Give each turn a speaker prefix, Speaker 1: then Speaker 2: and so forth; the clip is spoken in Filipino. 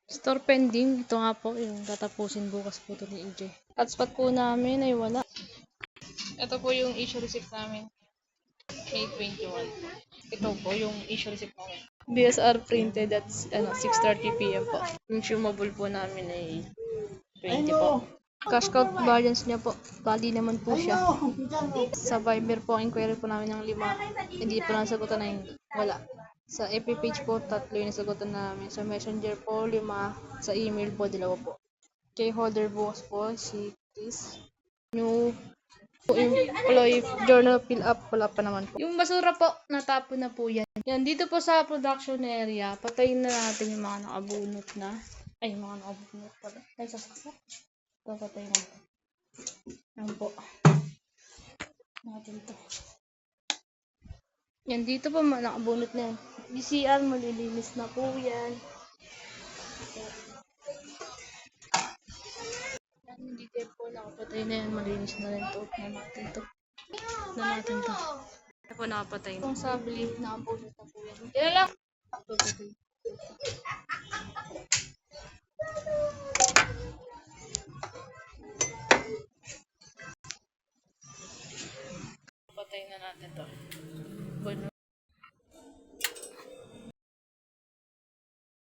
Speaker 1: Store pending. Ito nga po yung tatapusin bukas po ito ni EJ. Hotspot po namin ay wala. Ito po yung issue receipt namin. May 21. Ito po yung issue receipt namin. BSR printed at 6:30 PM po. Consumable po namin ay 20 po. Cash out balance niya po. Bali naman po siya. Sa Viber po, inquiry po namin ng 5. Hindi po nasagutan na yung wala. Sa FB page po, 3 yung nasagutan namin. Sa Messenger po, 5. Sa email po, 2 po. Kay holder bukas po, si Chris. New employee journal fill up, wala pa naman po. Yung basura po, natapon na po yan. Yan, dito po sa production area, patayin na natin yung mga nakabunot na. Ay, yung mga nakabunot pala. Ay, sasaksak. Papatay natin. Yan po. Natin to. Yan, dito po nakabunot na yan. BCR, malilinis na po yan. Yan, dito po nakapatay na yan. Malinis na rin to. Na natin to. Yan po nakapatay na. Kung sa belief, nakabunot na po yan. Yan lang.